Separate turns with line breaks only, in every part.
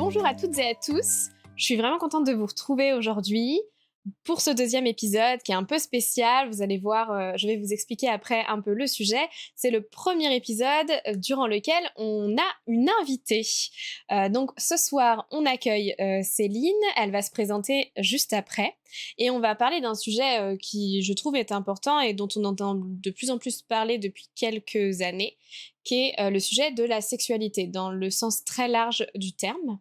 Bonjour à toutes et à tous, je suis vraiment contente de vous retrouver aujourd'hui pour ce deuxième épisode qui est un peu spécial. Vous allez voir, je vais vous expliquer après un peu le sujet. C'est le premier épisode durant lequel on a une invitée. Donc ce soir, on accueille Céline, elle va se présenter juste après. Et on va parler d'un sujet qui, je trouve, est important et dont on entend de plus en plus parler depuis quelques années, qui est le sujet de la sexualité, dans le sens très large du terme.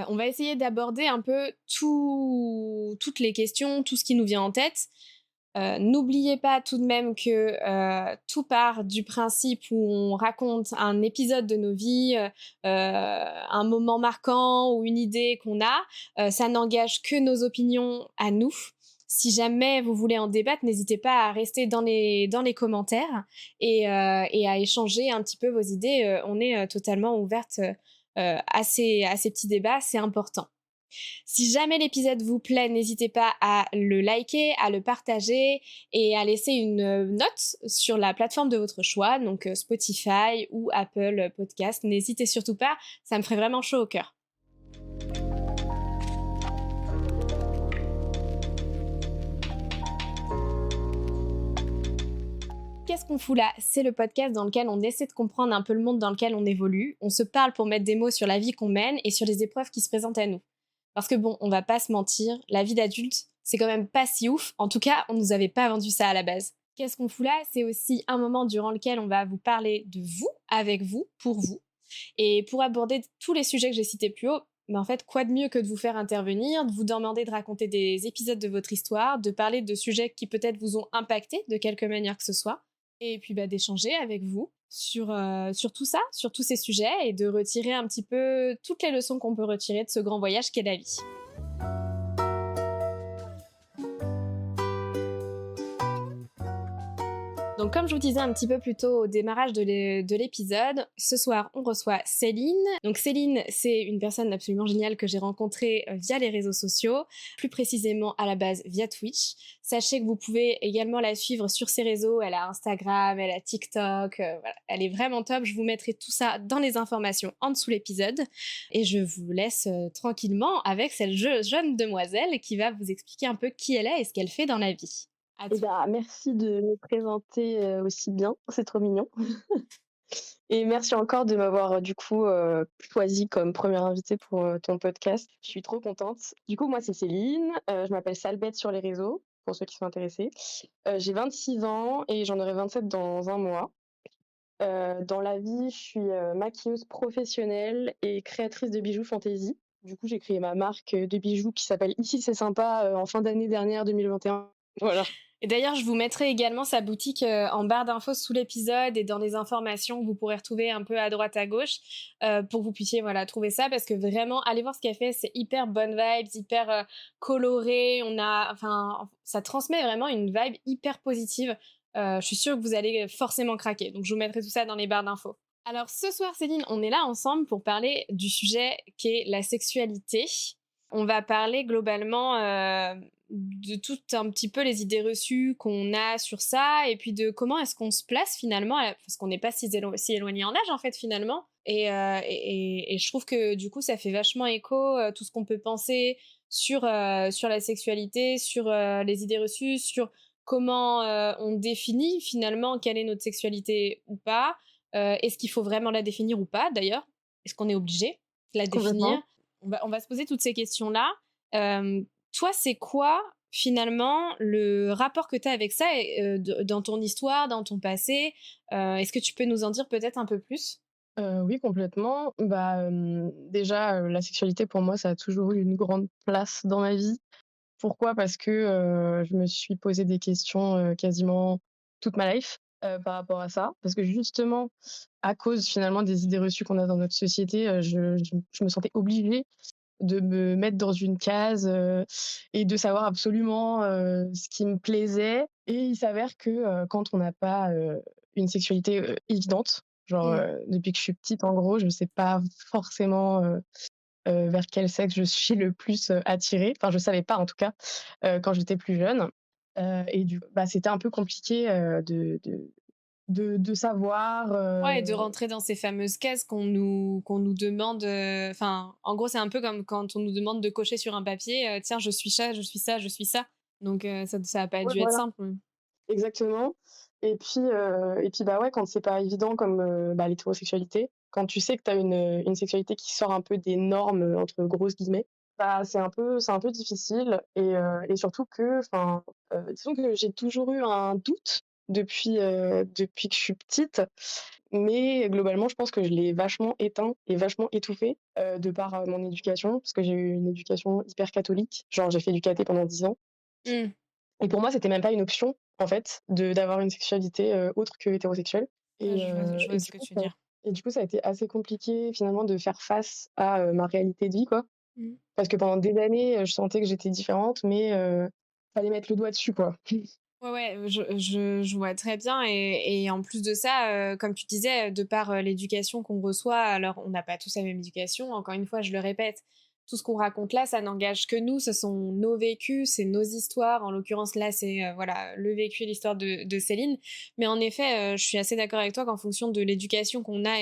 On va essayer d'aborder un peu toutes les questions, tout ce qui nous vient en tête. N'oubliez pas tout de même que tout part du principe où on raconte un épisode de nos vies, un moment marquant ou une idée qu'on a. Ça n'engage que nos opinions à nous. Si jamais vous voulez en débattre, n'hésitez pas à rester dans les commentaires et à échanger un petit peu vos idées. On est totalement ouverte à ces petits débats, c'est important. Si jamais l'épisode vous plaît, n'hésitez pas à le liker, à le partager et à laisser une note sur la plateforme de votre choix, donc Spotify ou Apple Podcast. N'hésitez surtout pas, ça me ferait vraiment chaud au cœur. Qu'est-ce qu'on fout là? C'est le podcast dans lequel on essaie de comprendre un peu le monde dans lequel on évolue. On se parle pour mettre des mots sur la vie qu'on mène et sur les épreuves qui se présentent à nous. Parce que bon, on va pas se mentir, la vie d'adulte, c'est quand même pas si ouf. En tout cas, on nous avait pas vendu ça à la base. Qu'est-ce qu'on fout là? C'est aussi un moment durant lequel on va vous parler de vous, avec vous, pour vous. Et pour aborder tous les sujets que j'ai cités plus haut, en fait, quoi de mieux que de vous faire intervenir, de vous demander de raconter des épisodes de votre histoire, de parler de sujets qui peut-être vous ont impacté de quelque manière que ce soit, et puis d'échanger avec vous sur tout ça, sur tous ces sujets, et de retirer un petit peu toutes les leçons qu'on peut retirer de ce grand voyage qu'est la vie. Donc comme je vous disais un petit peu plus tôt au démarrage de l'épisode, ce soir on reçoit Céline. Donc Céline, c'est une personne absolument géniale que j'ai rencontrée via les réseaux sociaux, plus précisément à la base via Twitch. Sachez que vous pouvez également la suivre sur ses réseaux, elle a Instagram, elle a TikTok, voilà. Elle est vraiment top. Je vous mettrai tout ça dans les informations en dessous l'épisode. Et je vous laisse tranquillement avec cette jeune demoiselle qui va vous expliquer un peu qui elle est et ce qu'elle fait dans la vie.
Merci de me présenter, aussi bien, c'est trop mignon. Et merci encore de m'avoir, choisie comme première invitée pour, ton podcast. Je suis trop contente. Du coup, moi, c'est Céline, je m'appelle Salbette sur les réseaux, pour ceux qui sont intéressés. J'ai 26 ans et j'en aurai 27 dans un mois. Dans la vie, je suis, maquilleuse professionnelle et créatrice de bijoux fantaisie. Du coup, j'ai créé ma marque, de bijoux qui s'appelle Ici c'est sympa, en fin d'année dernière 2021. Voilà.
Et d'ailleurs, je vous mettrai également sa boutique en barre d'infos sous l'épisode et dans les informations que vous pourrez retrouver un peu à droite à gauche pour que vous puissiez trouver ça, parce que vraiment, allez voir ce qu'elle fait, c'est hyper bonne vibes, hyper coloré, ça transmet vraiment une vibe hyper positive. Je suis sûre que vous allez forcément craquer, donc je vous mettrai tout ça dans les barres d'infos. Alors ce soir, Céline, on est là ensemble pour parler du sujet qui est la sexualité. On va parler globalement de tout un petit peu les idées reçues qu'on a sur ça, et puis de comment est-ce qu'on se place finalement, parce qu'on n'est pas si éloigné en âge en fait finalement. Et je trouve que du coup ça fait vachement écho tout ce qu'on peut penser sur la sexualité, sur les idées reçues, sur comment on définit finalement quelle est notre sexualité ou pas. Est-ce qu'il faut vraiment la définir ou pas d'ailleurs? Est-ce qu'on est obligé de la définir?
Complètement.
On va se poser toutes ces questions-là. Toi, c'est quoi finalement le rapport que tu as avec ça dans ton histoire, dans ton passé? Est-ce que tu peux nous en dire peut-être un peu plus?
Oui, complètement. Déjà, la sexualité pour moi, ça a toujours eu une grande place dans ma vie. Pourquoi? Parce que, je me suis posé des questions, quasiment toute ma life, par rapport à ça. Parce que justement, à cause finalement des idées reçues qu'on a dans notre société, je me sentais obligée de me mettre dans une case, et de savoir absolument, ce qui me plaisait. Et il s'avère que, quand on n'a pas, une sexualité, évidente, genre,
Mmh.
depuis que je suis petite, en gros, je sais pas forcément, vers quel sexe je suis le plus, attirée. Enfin, je savais pas en tout cas, quand j'étais plus jeune. C'était un peu compliqué, de savoir.
Ouais, et de rentrer dans ces fameuses cases qu'on nous demande. Enfin, en gros, c'est un peu comme quand on nous demande de cocher sur un papier, tiens, je suis ça, je suis ça, je suis ça. Donc, ça a pas
Ouais,
dû être
voilà,
simple.
exactement. Et puis, bah, ouais, quand c'est pas évident comme, bah, l'hétérosexualité, quand tu sais que tu as une sexualité qui sort un peu des «normes», entre grosses guillemets, bah, c'est un peu difficile et surtout que, enfin, disons que j'ai toujours eu un doute depuis que je suis petite, mais globalement, je pense que je l'ai vachement éteint et vachement étouffé, de par, mon éducation, parce que j'ai eu une éducation hyper catholique. Genre, j'ai fait du caté pendant 10 ans
Mmh.
et pour moi, c'était même pas une option, en fait, d'avoir une sexualité, autre que hétérosexuelle
Ouais,
et
je
heu
vois
et
ce
du
que
coup,
tu veux
ça
dire.
et du coup, ça a été assez compliqué, finalement, de faire face à, ma réalité de vie, quoi.
Mmh.
Parce que pendant des années, je sentais que j'étais différente, mais fallait mettre le doigt dessus, quoi.
Ouais, ouais, je vois très bien et en plus de ça, comme tu disais, de par, l'éducation qu'on reçoit, alors on n'a pas tous la même éducation, encore une fois, je le répète, tout ce qu'on raconte là, ça n'engage que nous, ce sont nos vécus, c'est nos histoires. En l'occurrence, là, c'est, voilà, le vécu et l'histoire de Céline. Mais en effet, je suis assez d'accord avec toi qu'en fonction de l'éducation qu'on a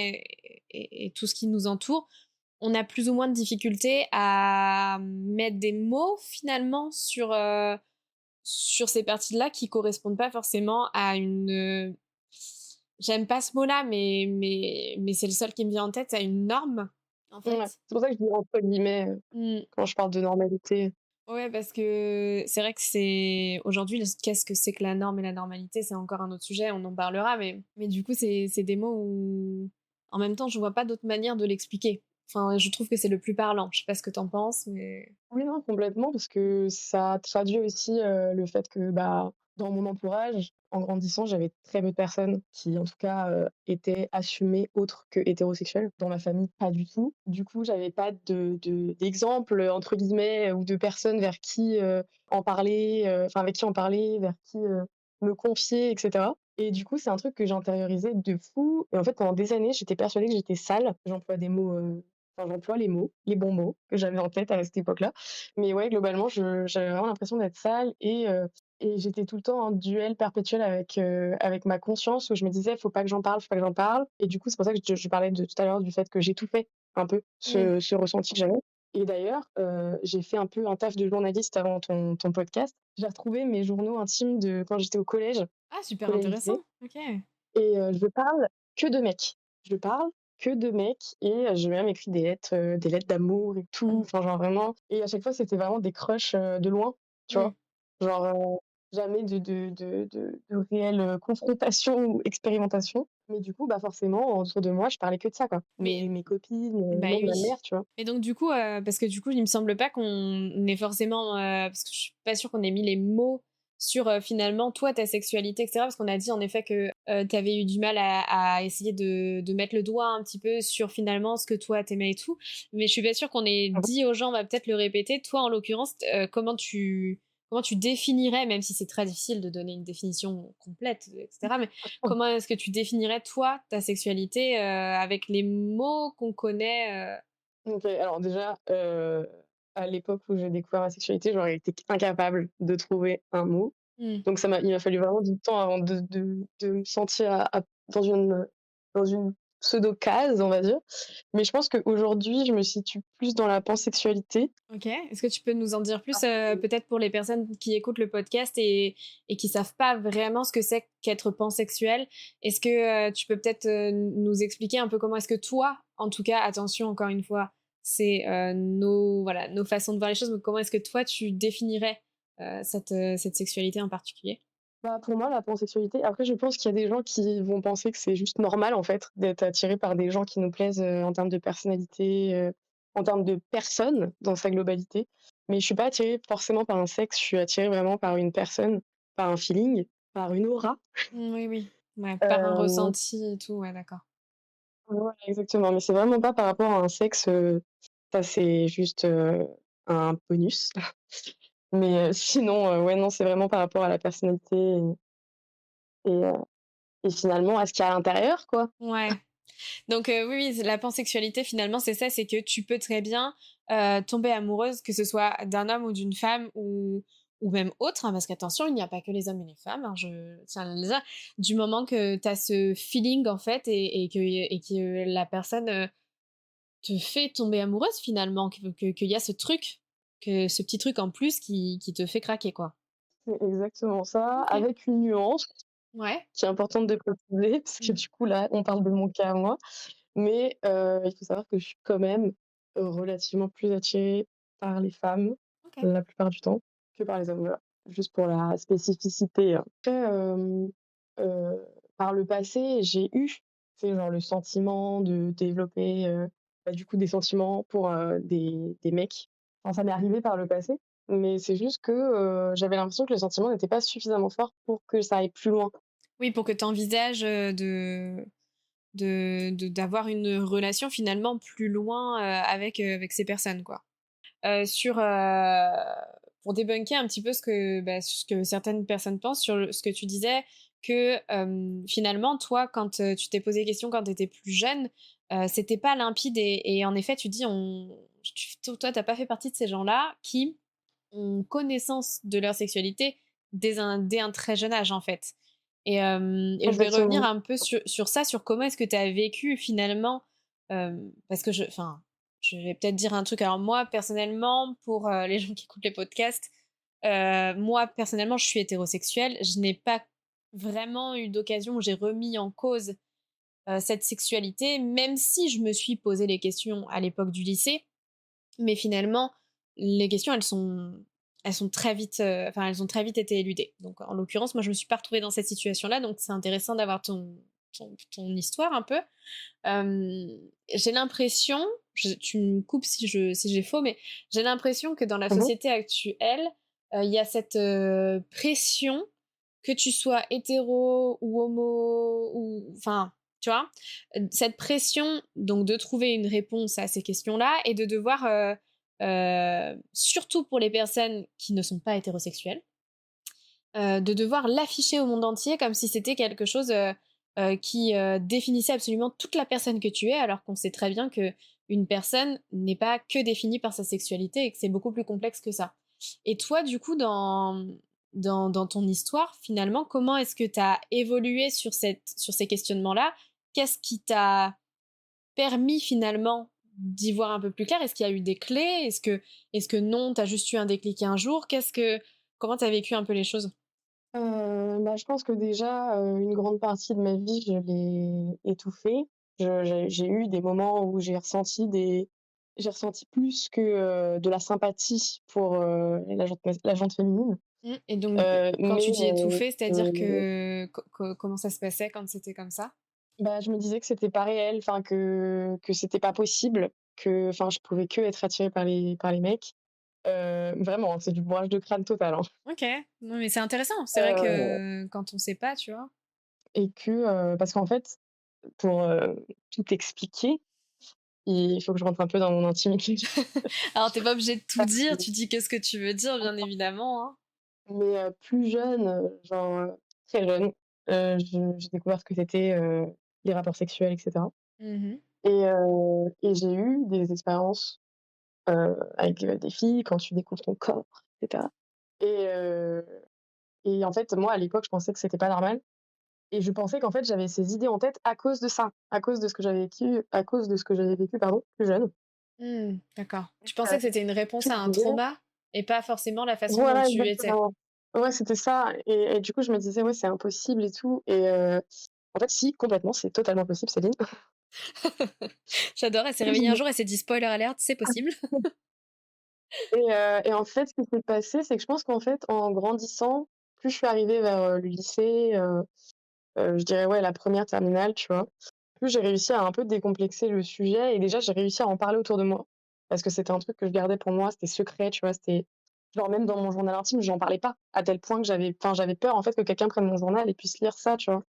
et tout ce qui nous entoure, on a plus ou moins de difficultés à mettre des mots, finalement, sur ces parties-là qui correspondent pas forcément à une. J'aime pas ce mot-là, mais c'est le seul qui me vient en tête, à une norme, en
Ouais,
fait.
c'est pour ça que je dis entre guillemets,
Mm.
quand je parle de normalité.
Ouais, parce que c'est vrai que c'est. Aujourd'hui, qu'est-ce que c'est que la norme et la normalité? C'est encore un autre sujet, on en parlera, mais du coup, c'est des mots où. En même temps, je vois pas d'autre manière de l'expliquer. Enfin, je trouve que c'est le plus parlant. Je sais pas ce que t'en penses, mais.
Oui, non, complètement, parce que ça traduit aussi, le fait que, bah, dans mon entourage, en grandissant, j'avais très peu de personnes qui, en tout cas, étaient assumées autres que hétérosexuelles. Dans ma famille, pas du tout. Du coup, j'avais pas d'exemple, entre guillemets, ou de personnes vers qui, en parler, enfin, avec qui en parler, vers qui, me confier et cetera et du coup, c'est un truc que j'ai intériorisé de fou et en fait, pendant des années, j'étais persuadée que j'étais sale. J'emploie des mots, enfin, j'emploie les mots, les bons mots que j'avais en tête à cette époque-là. Mais ouais, globalement, j'avais vraiment l'impression d'être sale et j'étais tout le temps en duel perpétuel avec ma conscience où je me disais: «Faut pas que j'en parle, faut pas que j'en parle» et du coup, c'est pour ça que je parlais de tout à l'heure du fait que j'étouffais un peu
Mm.
ce ressenti que j'avais et d'ailleurs, j'ai fait un peu un taf de journaliste avant ton podcast. J'ai retrouvé mes journaux intimes de quand j'étais au collège,
Ah, super
collège-lycée
intéressant. Ok.
et je parle que de mecs. Je parle que de mecs et j'ai même écrit des lettres d'amour et tout,
Mm.
enfin genre vraiment et à chaque fois c'était vraiment des crushs, de loin, tu
Mm.
vois? Genre, jamais de réelle, confrontation ou expérimentation. Mais du coup, bah, forcément autour de moi, je parlais que de ça, quoi.
Mais
Mes copines,
bah
même ma
oui.
mère, tu vois?
Et donc du coup, parce que du coup, il me semble pas qu'on ait forcément, parce que je suis pas sûre qu'on ait mis les mots sur, finalement toi, ta sexualité et cetera. Parce qu'on a dit en effet que, tu avais eu du mal à essayer de mettre le doigt un petit peu sur finalement ce que toi tu aimais et tout. Mais je suis pas sûre qu'on ait
Mmh
dit aux gens, on va peut-être le répéter. Toi, en l'occurrence, comment tu définirais, même si c'est très difficile de donner une définition complète, et cetera, mais comment est-ce que tu définirais toi, ta sexualité, avec les mots qu'on connaît,
OK, alors déjà, à l'époque où j'ai découvert ma sexualité, j'aurais été incapable de trouver un mot.
Mmh.
Donc il m'a fallu vraiment du temps avant de me sentir dans une pseudo case, on va dire. Mais je pense qu'aujourd'hui, je me situe plus dans la pansexualité.
OK. Est-ce que tu peux nous en dire plus,
Parce que
peut-être pour les personnes qui écoutent le podcast et qui savent pas vraiment ce que c'est qu'être pansexuel? Est-ce que, tu peux peut-être, nous expliquer un peu comment est-ce que toi, en tout cas, attention encore une fois, c'est, nos façons de voir les choses, mais comment est-ce que toi tu définirais, cette sexualité en particulier?
bah, pour moi, la pansexualité après je pense qu'il y a des gens qui vont penser que c'est juste normal, en fait, d'être attiré par des gens qui nous plaisent, en termes de personnalité, en termes de personne dans sa globalité. Mais je suis pas attirée forcément par un sexe, je suis attirée vraiment par une personne, par un feeling, par une aura.
Mmh, oui, oui. Ouais, par un
Hem,
ressenti et tout, ouais, d'accord.
voilà, exactement, mais c'est vraiment pas par rapport à un sexe, ça c'est juste, un bonus. Mais sinon, ouais, non, c'est vraiment par rapport à la personnalité et et finalement à ce qu'il y a à l'intérieur, quoi.
Ouais. Donc oui, oui, la pansexualité finalement c'est ça, c'est que tu peux très bien tomber amoureuse, que ce soit d'un homme ou d'une femme ou même autres, hein, parce qu'attention, il n'y a pas que les hommes et les femmes, hein, je tiens à le dire. Du moment que tu as ce feeling, en fait, et que la personne, te fait tomber amoureuse finalement, qu'il y a ce truc, que ce petit truc en plus qui te fait craquer, quoi.
C'est exactement ça,
OK.
avec une nuance
Ouais.
qui est importante de préciser, parce que
Mmh.
du coup, là, on parle de mon cas à moi. Mais il faut savoir que je suis quand même relativement plus attirée par les femmes,
OK.
la plupart du temps, que par les hommes, voilà. Juste pour la spécificité, hein. Après, heu, par le passé, j'ai eu, tu sais, genre le sentiment de développer, bah, du coup, des sentiments pour, des mecs. Enfin, ça m'est arrivé par le passé, mais c'est juste que, j'avais l'impression que le sentiment n'était pas suffisamment fort pour que ça aille plus loin.
Oui, pour que tu envisages, d'avoir une relation finalement plus loin, avec ces personnes, quoi. Sur, pour débunker un petit peu ce que certaines personnes pensent sur ce que tu disais que, finalement, toi, quand, tu t'es posé des questions quand tu étais plus jeune, c'était pas limpide et en effet, tu dis toi, tu pas fait partie de ces gens-là qui ont connaissance de leur sexualité dès un très jeune âge, en fait. Et je vais revenir
Exactement.
un peu sur ça, sur comment est-ce que tu as vécu finalement, parce que je vais peut-être dire un truc. Alors moi, personnellement, pour, les gens qui écoutent les podcasts, moi, personnellement, je suis hétérosexuelle. Je n'ai pas vraiment eu d'occasion où j'ai remis en cause, cette sexualité, même si je me suis posé les questions à l'époque du lycée. Mais finalement, les questions, elles sont très vite, enfin, elles ont très vite été éludées. Donc, en l'occurrence, moi, je me suis pas retrouvée dans cette situation-là, donc c'est intéressant d'avoir ton histoire un peu. J'ai l'impression, tu me coupes si j'ai faux, mais j'ai l'impression que dans la
Mmh.
société actuelle, il y a cette pression, que tu sois hétéro ou homo, ou enfin, tu vois, cette pression donc de trouver une réponse à ces questions-là et de devoir, surtout pour les personnes qui ne sont pas hétérosexuelles, de devoir l'afficher au monde entier comme si c'était quelque chose, qui, définissait absolument toute la personne que tu es, alors qu'on sait très bien que une personne n'est pas que définie par sa sexualité et que c'est beaucoup plus complexe que ça. Et toi, du coup, dans ton histoire, finalement, comment est-ce que tu as évolué sur ces questionnements-là? Qu'est-ce qui t'a permis finalement d'y voir un peu plus clair? Est-ce qu'il y a eu des clés? Est-ce que non, tu as juste eu un déclic un jour? Comment tu as vécu un peu les choses?
Bah, je pense que déjà, une grande partie de ma vie, je l'ai étouffée. J'ai eu des moments où j'ai ressenti plus que, de la sympathie pour, la gente féminine.
Mmh, et donc quand
Mais
tu dis étouffé, c'est-à-dire
heu,
que comment ça se passait quand c'était comme ça?
bah, je me disais que c'était pas réel, enfin que c'était pas possible, que enfin je pouvais que être attirée par les mecs. Vraiment, hein, c'est du bourrage de crâne total, hein.
OK. Non, mais c'est intéressant. C'est vrai
Heu
que quand on sait pas, tu vois?
et que, parce qu'en fait, pour, tout expliquer, il faut que je rentre un peu dans mon intimité.
Alors tu pas obligé de tout dire, tu dis que ce que tu veux dire, bien évidemment, hein.
Mais, plus jeune, genre, très jeune, j'ai découvert ce que c'était, les rapports sexuels et cetera.
Mmh.
Et j'ai eu des expériences, avec, des filles quand tu découvres ton corps et cetera. Et heu et en fait, moi, à l'époque, je pensais que c'était pas normal et je pensais qu'en fait, j'avais ces idées en tête à cause de ça, à cause de ce que j'avais vécu à cause de ce que j'avais vécu, pardon, plus jeune.
Mmh, d'accord. Tu pensais que c'était une
Du
réponse
coup,
à
je
un
me disais
trauma et pas forcément la façon dont
voilà,
tu étais?
exactement. Ouais, c'était ça et du coup, je me disais: «Ouais, c'est impossible et tout» en fait, si, complètement, c'est totalement possible, Céline.
J'adore, elle s'est réveillée un jour, elle s'est dit: «Spoiler alert, c'est possible».
Et en fait, ce qui s'est passé, c'est que je pense qu'en fait, en grandissant, plus je suis arrivée vers, le lycée, je dirais, ouais, la première terminale, tu vois? Plus j'ai réussi à un peu décomplexer le sujet et déjà, j'ai réussi à en parler autour de moi. Parce que c'était un truc que je gardais pour moi, c'était secret, tu vois? C'était genre même dans mon journal intime, j'en parlais pas, à tel point que j'avais peur, en fait, que quelqu'un prenne mon journal et puisse lire ça, tu vois?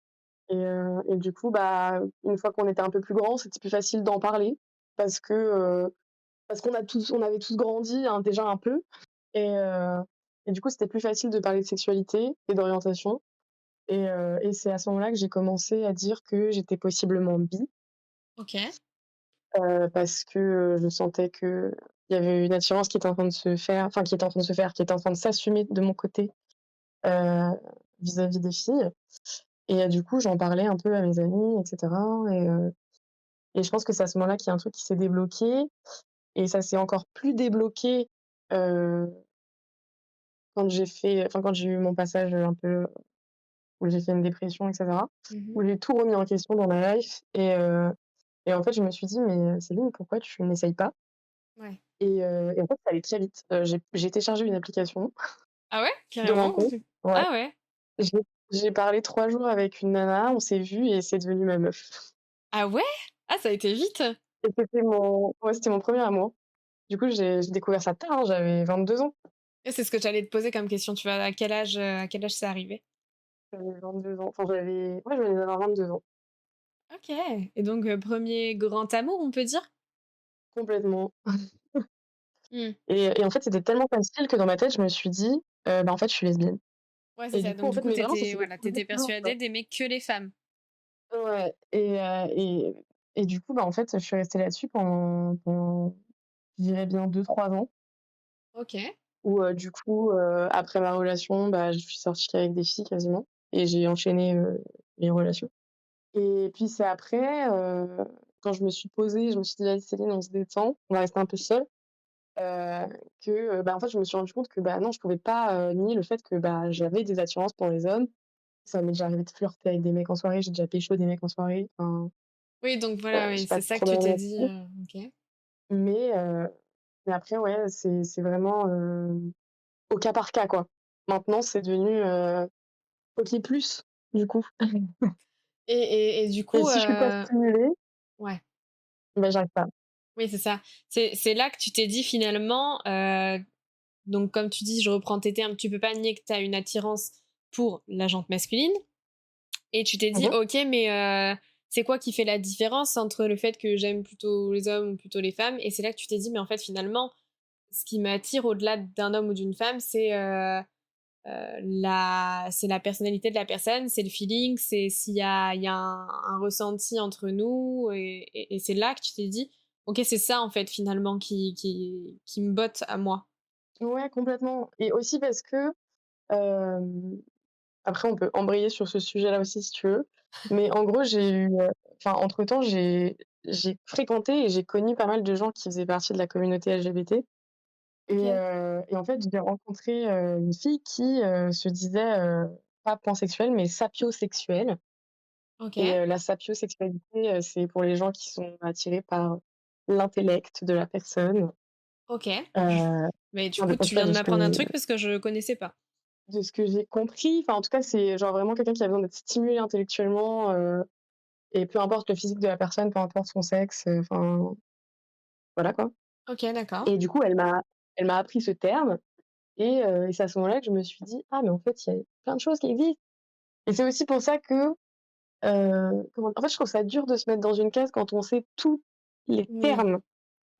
Et du coup, bah, une fois qu'on était un peu plus grand, c'était plus facile d'en parler parce que, parce on avait tous grandi, hein, déjà un peu et heu et du coup, c'était plus facile de parler de sexualité et d'orientation et c'est à ce moment-là que j'ai commencé à dire que j'étais possiblement bi,
OK.
parce que, je sentais que il y avait une attirance qui était en train de se faire, enfin qui était en train de se faire, qui était en train de s'assumer de mon côté, heu, vis-à-vis des filles et du coup, j'en parlais un peu à mes amis et cetera et je pense que c'est à ce moment-là qu'il y a un truc qui s'est débloqué et ça s'est encore plus débloqué, heu, quand j'ai eu mon passage, un peu où j'ai fait une dépression et cetera,
Mmh.
où j'ai tout remis en question dans ma life et en fait, je me suis dit: «Mais Céline, pourquoi tu n'essayes pas?»
Ouais.
et en fait, ça allait très vite. J'ai téléchargé une application
Ah ouais?
de
Carrément?
rencontre. Ouais.
Ah ouais?
J'ai j'ai parlé 3 jours avec une nana, on s'est vues et c'est devenu ma meuf
Ah ouais? Ah ça a été vite!
et c'était mon premier amour. Du coup, j'ai découvert ça tard, hein, j'avais 22 ans.
Et c'est ce que j'allais te poser comme question, tu vois? À quel âge c'est arrivé?
J'avais 22 ans, enfin je venais d'avoir 22 ans.
OK et donc 1er grand amour, on peut dire?
Complètement
Mmh.
et en fait, c'était tellement facile que dans ma tête, je me suis dit: «Bah, en fait, je suis lesbienne»
Ouais, c'est
et
ça.
du coup,
Donc
en
du
fait,
coup,
mais vraiment ça
t'étais
s'est
voilà,
décousu
t'étais
toujours, quoi.
persuadée d'aimer que les femmes?
Ouais et du coup, bah, en fait, je suis restée là-dessus pendant je dirais bien 2 3 ans
OK.
où, du coup, après ma relation, bah, je suis sortie qu'avec des filles quasiment et j'ai enchaîné, les relations et puis c'est après, quand je me suis posée, je me suis dit: «Vas-y Céline, on se détend, on va rester un peu seules», heu, bah, en fait, je me suis rendue compte que, bah, non, je pouvais pas, nier le fait que, bah, j'avais des attirances pour les hommes. Ça m'est déjà arrivé de flirter avec des mecs en soirée, j'ai déjà pécho des mecs en soirée, enfin,
Oui, donc voilà,
je
oui,
sais
c'est
pas
ça que
trop
tu
bien
t'es dit,
là-dessus,
OK.
mais mais après, ouais, c'est vraiment, au cas par cas, quoi. Maintenant, c'est devenu, OK plus, du coup
Et du
et
coup,
si je suis pas stimulée,
ouais,
bah, j'arrive pas.
oui, c'est ça. C'est là que tu t'es dit finalement, donc comme tu dis, je reprends tes termes, tu peux pas nier que tu as une attirance pour la jante masculine et tu t'es
Mmh
dit:
mh.
«OK, mais c'est quoi qui fait la différence entre le fait que j'aime plutôt les hommes ou plutôt les femmes?» Et c'est là que tu t'es dit: «Mais en fait, finalement, ce qui m'attire au-delà d'un homme ou d'une femme, c'est la personnalité de la personne, c'est le feeling, c'est s'il y a un ressenti entre nous» et c'est là que tu t'es dit: «OK, c'est ça en fait finalement qui me botte à moi».
Ouais, complètement et aussi parce que, hem, après on peut embrayer sur ce sujet-là aussi si tu veux, mais en gros j'ai eu, enfin entre-temps j'ai fréquenté et j'ai connu pas mal de gens qui faisaient partie de la communauté LGBT
OK,
et en fait j'ai rencontré, une fille qui, se disait, pas pansexuelle mais sapiosexuelle et
OK,
la sapiosexualité, c'est pour les gens qui sont attirés par l'intellect de la personne,
OK. Je
heu,
mais du
enfin, je
coup, tu
pense pas
viens de m'apprendre un truc parce que je connaissais pas.
de ce que j'ai compris, enfin, en tout cas, c'est genre vraiment quelqu'un qui a besoin d'être stimulé intellectuellement, et peu importe le physique de la personne, peu importe son sexe, enfin, voilà, quoi
OK, d'accord.
et du coup, elle m'a appris ce terme et c'est à ce moment-là que je me suis dit: «Ah mais en fait, il y a plein de choses qui existent» et c'est aussi pour ça que, comment en fait, je trouve ça dur de se mettre dans une case quand on sait tous les
Oui.
termes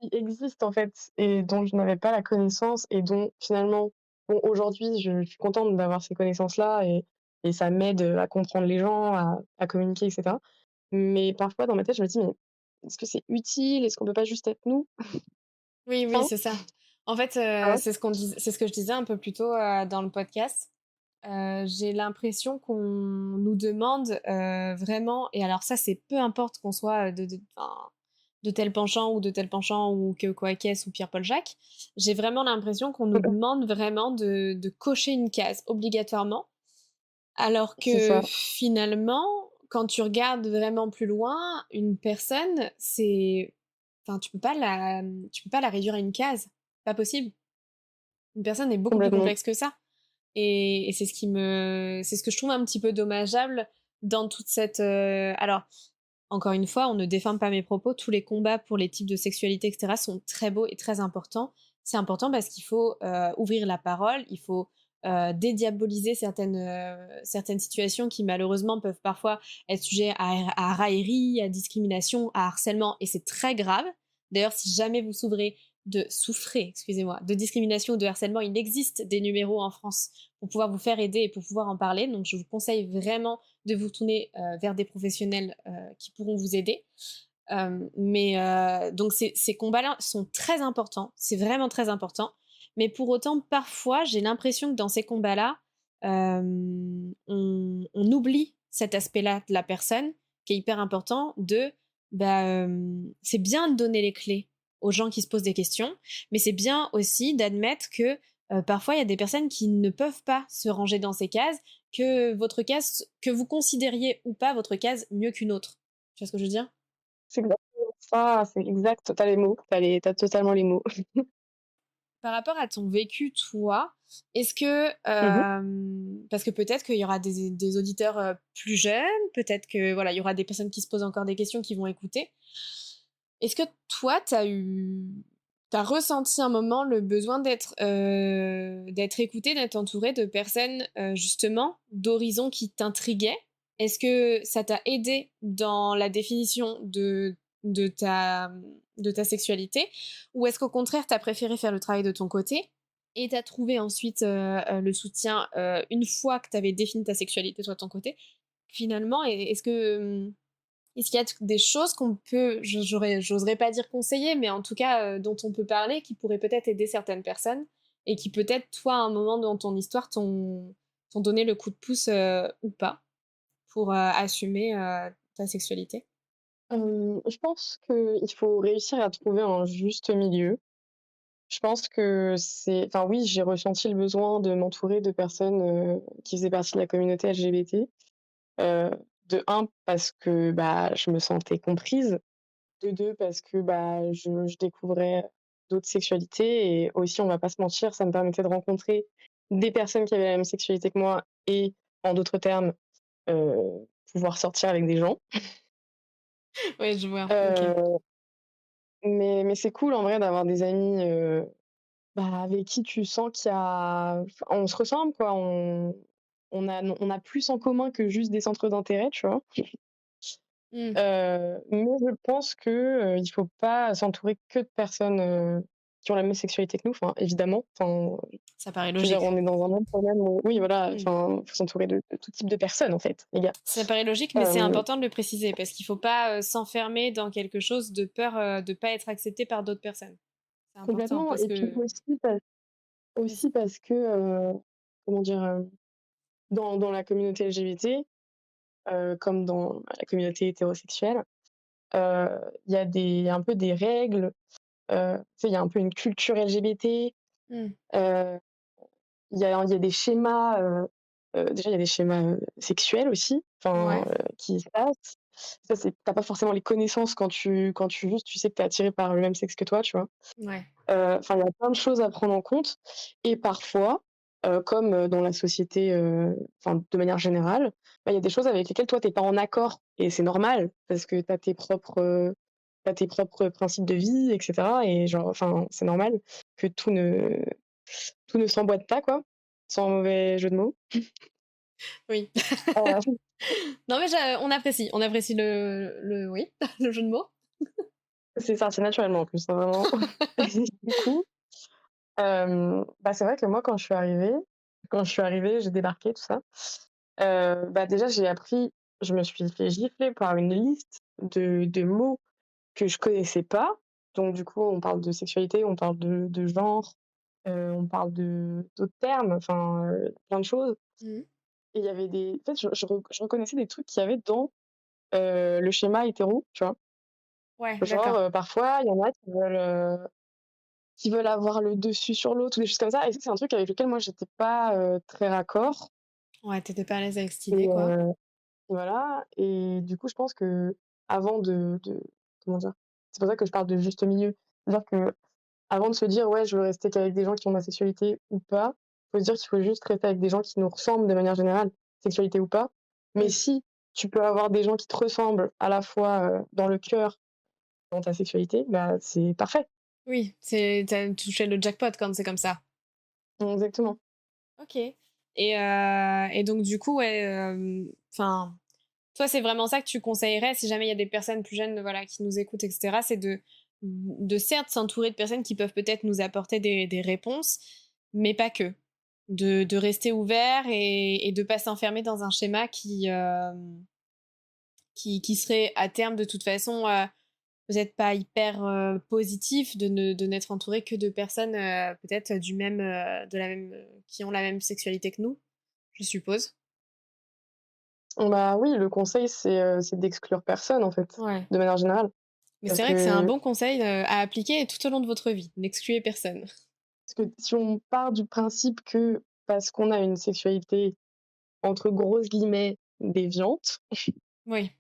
qui existent, en fait et dont je n'avais pas la connaissance et dont finalement, bon, aujourd'hui, je suis contente d'avoir ces connaissances-là et ça m'aide, à comprendre les gens, à communiquer et cetera. Mais parfois, dans ma tête, je me dis: «Mais est-ce que c'est utile? Est-ce qu'on peut pas juste être nous?»
Oui, oui,
Enfin,
c'est ça. En fait,
tu vois?
c'est ce que je disais un peu plus tôt, dans le podcast. J'ai l'impression qu'on nous demande, vraiment et alors ça, c'est peu importe qu'on soit, de tel penchant ou de tel penchant ou que Quackès ou Pierre-Paul Jacques. J'ai vraiment l'impression qu'on nous
Mmh mh.
demande vraiment de cocher une case obligatoirement, alors
C'est
que
ça,
finalement, quand tu regardes vraiment plus loin, une personne, c'est enfin, tu peux pas la réduire à une case. Pas possible. Une personne est beaucoup plus
complètement.
complexe que ça. Et c'est ce que je trouve un petit peu dommageable dans toute cette, alors, encore une fois, on ne déforme pas mes propos, tous les combats pour les types de sexualité et cetera sont très beaux et très importants. C'est important parce qu'il faut, ouvrir la parole, il faut, dédiaboliser certaines situations qui malheureusement peuvent parfois être sujets à raillerie, à discrimination, à harcèlement et c'est très grave. D'ailleurs, si jamais vous souffrez, excusez-moi, de discrimination ou de harcèlement, il existe des numéros en France pour pouvoir vous faire aider et pour pouvoir en parler. Donc je vous conseille vraiment de vous tourner, vers des professionnels, qui pourront vous aider. Donc ces combats-là sont très importants, c'est vraiment très important. Mais pour autant, parfois, j'ai l'impression que dans ces combats-là, on oublie cet aspect-là de la personne, qui est hyper important, c'est bien de donner les clés aux gens qui se posent des questions, mais c'est bien aussi d'admettre que parfois, il y a des personnes qui ne peuvent pas se ranger dans ces cases, que votre case, que vous considériez ou pas votre case mieux qu'une autre. Tu vois ce que je veux dire?
C'est exactement ça, c'est exact, tu les mots, tu totalement les mots.
Par rapport à ton vécu, toi, est-ce que,
Mmh.
parce que peut-être qu'il y aura des auditeurs plus jeunes, peut-être que voilà, il y aura des personnes qui se posent encore des questions qui vont écouter. Est-ce que toi, t'as ressenti un moment le besoin d'être écouté, d'être entouré de personnes justement d'horizons qui t'intriguaient? Est-ce que ça t'a aidé dans la définition de ta, de ta sexualité? Ou est-ce qu'au contraire, t'as préféré faire le travail de ton côté et t'as trouvé ensuite le soutien une fois que t'avais défini ta sexualité toi de ton côté? Finalement, est-ce qu'il y a des choses qu'on peut, j'oserais pas dire conseiller, mais en tout cas dont on peut parler, qui pourraient peut-être aider certaines personnes et qui peut-être, toi, à un moment dans ton histoire, t'ont donné le coup de pouce ou pas pour assumer ta sexualité?
Je pense qu'il faut réussir à trouver un juste milieu. Je pense que oui, j'ai ressenti le besoin de m'entourer de personnes, qui faisaient partie de la communauté LGBT. Heu, de un parce que, bah, je me sentais comprise, de 2 parce que, bah, je découvrais d'autres sexualités et aussi, on va pas se mentir, ça me permettait de rencontrer des personnes qui avaient la même sexualité que moi et en d'autres termes, pouvoir sortir avec des gens.
Oui, je vois, ok.
Heu, mais c'est cool en vrai d'avoir des amis, bah, avec qui tu sens qu'il y a on se ressemble quoi, on a plus en commun que juste des centres d'intérêt, tu vois?
Hmm,
Mais je pense que, il faut pas s'entourer que de personnes, qui ont la même sexualité que nous, enfin évidemment, enfin,
ça paraît
je veux dire,
logique.
on est dans un monde quand même où oui voilà,
Hmm.
enfin, faut s'entourer de tout type de personnes en fait, les gars.
Ça paraît logique, mais c'est
Hem,
important de le préciser parce qu'il faut pas s'enfermer dans quelque chose de peur de pas être accepté par d'autres personnes. C'est important
Complètement
parce
et puis
que...
aussi parce que, comment dire? Dans la communauté LGBT, comme dans la communauté hétérosexuelle, heu, il y a un peu des règles, tu sais, il y a un peu une culture LGBT,
Hmm.
heu, il y a des schémas, déjà il y a des schémas, sexuels aussi, enfin,
Ouais,
qui se passent. Ça, c'est tu pas forcément les connaissances quand tu juste tu sais que tu es attiré par le même sexe que toi, tu vois?
ouais.
Enfin, il y a plein de choses à prendre en compte et parfois, comme, dans la société, enfin, de manière générale, bah, il y a des choses avec lesquelles toi, tu es pas en accord et c'est normal parce que tu tes propres principes de vie et cetera et genre, enfin, c'est normal que tout ne s'emboîte pas, quoi, sans mauvais jeu de mots.
Oui.
Heu,
Non, mais on apprécie oui, le jeu de mots.
c'est sorti naturellement en plus, hein, vraiment. Du coup, bah, c'est vrai que moi, quand je suis arrivée, j'ai débarqué, tout ça. Bah, déjà, je me suis fait gifler par une liste de mots que je connaissais pas. Donc du coup, on parle de sexualité, on parle de genre, on parle de d'autres termes, enfin, plein de choses
Mmh.
et il y avait des en fait, je reconnaissais des trucs qu'il y avait dans, le schéma hétéro, tu vois?
Ouais,
Genre,
d'accord.
parfois, il y en a qui veulent avoir le dessus sur l'autre ou des choses comme ça et ça, c'est un truc avec lequel moi, j'étais pas, très raccord
Ouais, tu étais pas à l'aise avec cette
et
idée, quoi.
voilà et du coup, je pense qu'avant de comment dire? C'est pour ça que je parle de juste milieu. C'est-à-dire qu'avant de se dire: «Ouais, je veux rester qu'avec des gens qui ont ma sexualité ou pas», faut se dire qu'il faut juste rester avec des gens qui nous ressemblent de manière générale, sexualité ou pas. Mais
Mmh.
si tu peux avoir des gens qui te ressemblent à la fois, dans le cœur, dans ta sexualité, bah, c'est parfait.
Oui, tu touché le jackpot quand c'est comme ça.
Exactement.
OK. Et donc du coup, ouais, enfin, toi, c'est vraiment ça que tu conseillerais si jamais il y a des personnes plus jeunes, voilà, qui nous écoutent et cetera, c'est de certes s'entourer de personnes qui peuvent peut-être nous apporter des réponses, mais pas que. De rester ouvert et de pas s'enfermer dans un schéma qui serait à terme de toute façon, peut-être pas hyper, positif de n'être entouré que de personnes, peut-être du même, de la même, qui ont la même sexualité que nous, je suppose?
Bah, oui, le conseil, c'est d'exclure personne, en fait,
Ouais.
de manière générale.
Mais
Parce
c'est vrai que c'est un
que
bon conseil, à appliquer tout au long de votre vie. N'excluez personne.
parce que si on part du principe que parce qu'on a une sexualité, entre grosses guillemets, «déviante»,
Oui.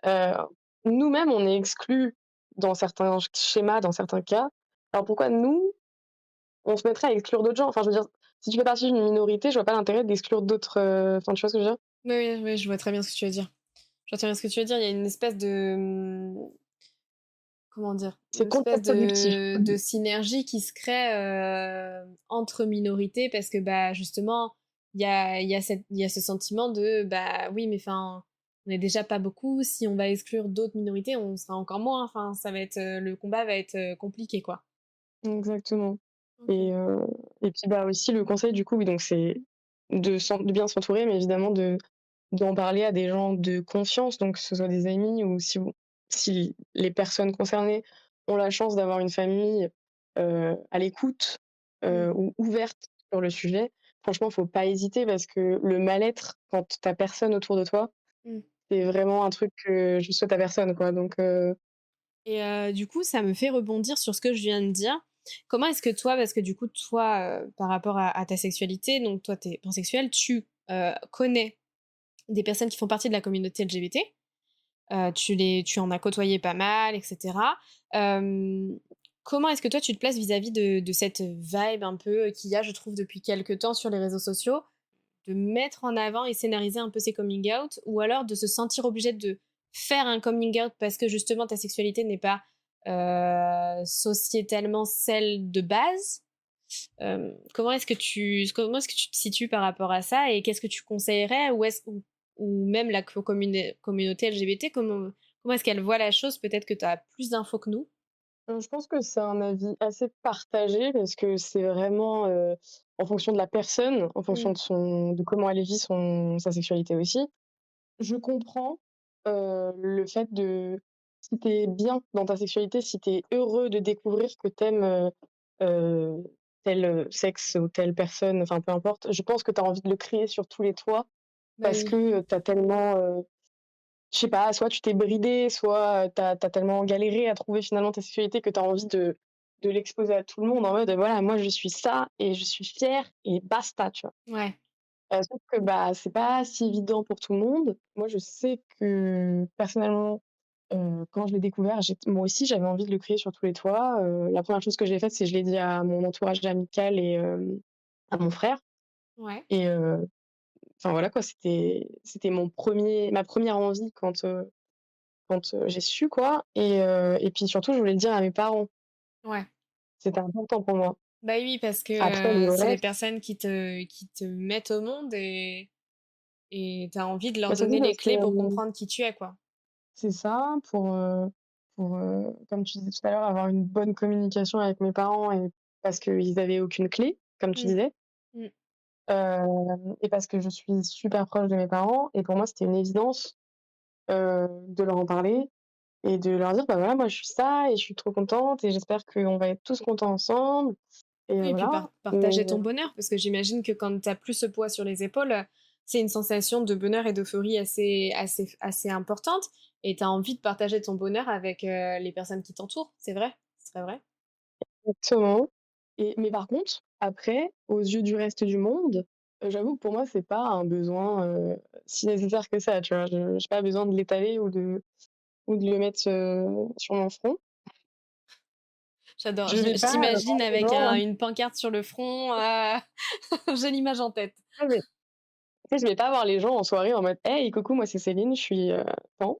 heu, nous-mêmes, on est exclus dans certains schémas, dans certains cas. Alors pourquoi nous, on se mettrait à exclure d'autres gens? Enfin, je veux dire, si tu fais partie d'une minorité, je vois pas l'intérêt d'exclure d'autres, enfin, tu vois ce que je veux dire?
Oui, oui, oui, je vois très bien ce que tu veux dire. Je vois très bien ce que tu veux dire. Il y a une espèce de, comment dire?
C'est
Une espèce
contre-productif.
de synergie qui se crée, entre minorités parce que, bah, justement, il y a ce sentiment de, bah, oui, mais enfin, on est déjà pas beaucoup, si on va exclure d'autres minorités, on sera encore moins, enfin, ça va être, le combat va être, compliqué, quoi.
Exactement.
OK.
Et puis, bah, aussi le conseil du coup, oui, donc c'est de bien s'entourer, mais évidemment d'en parler à des gens de confiance, donc que ce soit des amis ou si les personnes concernées ont la chance d'avoir une famille, à l'écoute,
Mmh.
ou ouverte sur le sujet. Franchement, faut pas hésiter parce que le mal-être quand tu personne autour de toi,
Mmh.
c'est vraiment un truc que je souhaite à personne, quoi, donc
Et du coup, ça me fait rebondir sur ce que je viens de dire. Comment est-ce que toi, parce que du coup, toi, par rapport à ta sexualité, donc toi, tu es pansexuel, tu, connais des personnes qui font partie de la communauté LGBT, tu en as côtoyé pas mal et cetera. Hem, Comment est-ce que toi, tu te places vis-à-vis de cette vibe un peu, qu'il y a, je trouve, depuis quelque temps sur les réseaux sociaux, de mettre en avant et scénariser un peu ces coming out, ou alors de se sentir obligé de faire un coming out parce que justement ta sexualité n'est pas, sociétalement celle de base? Comment est-ce que tu te situes par rapport à ça et qu'est-ce que tu conseillerais? Ou même la communauté LGBT, comment est-ce qu'elle voit la chose? Peut-être que tu as plus d'infos que nous?
Je pense que c'est un avis assez partagé parce que c'est vraiment, en fonction de la personne, en fonction
Mmh.
de comment elle vit sa sexualité aussi. Je comprends, le fait de si tu es bien dans ta sexualité, si tu es heureux de découvrir que tu aimes, tel, sexe ou telle personne, enfin peu importe, je pense que tu as envie de le crier sur tous les toits
Bah
parce
oui.
que, tu as tellement, je sais pas, soit tu t'es bridé, soit, tu as tellement galéré à trouver finalement ta sexualité que tu as envie de l'exposer à tout le monde en mode, voilà, moi je suis ça et je suis fière et basta, tu vois?
Ouais.
Sauf que, bah, c'est pas si évident pour tout le monde. Moi, je sais que personnellement, quand je l'ai découvert, moi aussi j'avais envie de le crier sur tous les toits. La première chose que j'ai faite, c'est je l'ai dit à mon entourage amical et à mon frère
Ouais.
et enfin voilà quoi, c'était ma première envie quand, j'ai su quoi et puis surtout je voulais le dire à mes parents.
Ouais.
C'était important pour moi.
Bah oui, parce que,
Après le
c'est les
reste,
personnes qui te mettent au monde et tu as envie de leur
bah, surtout
donner les
parce que,
clés pour comprendre qui tu es, quoi.
c'est ça pour, comme tu disais tout à l'heure, avoir une bonne communication avec mes parents et parce qu'ils avaient aucune clé, comme tu
Mmh.
disais,
Mmh.
et parce que je suis super proche de mes parents et pour moi c'était une évidence, de leur en parler et de leur dire: «Bah, voilà, moi je suis ça et je suis trop contente et j'espère qu'on va être tous contents ensemble» et
Oui, et puis
voilà. Mais
partager ton bonheur, parce que j'imagine que quand tu as plus ce poids sur les épaules, c'est une sensation de bonheur et d'euphorie assez importante et tu as envie de partager ton bonheur avec, les personnes qui t'entourent. C'est vrai, c'est très vrai.
exactement. Mais par contre, après, aux yeux du reste du monde, j'avoue que pour moi, c'est pas un besoin, si nécessaire que ça, tu vois? Je j'ai pas besoin de l'étaler ou de le mettre, sur mon front.
J'adore,
Je vais
je
pas,
t'imagine
voir les
avec
gens
une pancarte sur le front, j'ai l'image en tête.
ouais, mais tu sais, je vais pas voir les gens en soirée en mode: «Hey, coucou, moi c'est Céline, je suis, pan,